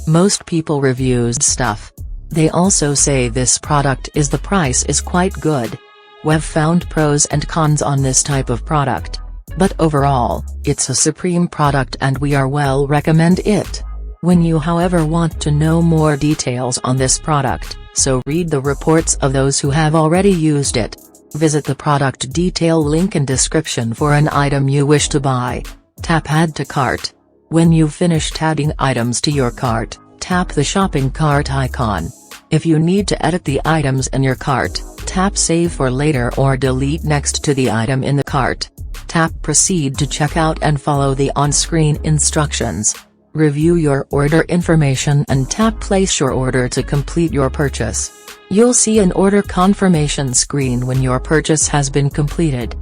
Most people reviews stuff. They also say this product is the price is quite good. We've found pros and cons on this type of product. But overall, it's a supreme product and we are well recommend it. When you however want to know more details on this product, so read the reports of those who have already used it. Visit the product detail link in description for an item you wish to buy. Tap Add to Cart. When you've finished adding items to your cart, tap the shopping cart icon. If you need to edit the items in your cart, tap Save for later or delete next to the item in the cart. Tap Proceed to checkout and follow the on-screen instructions. Review your order information and tap Place your order to complete your purchase. You'll see an order confirmation screen when your purchase has been completed.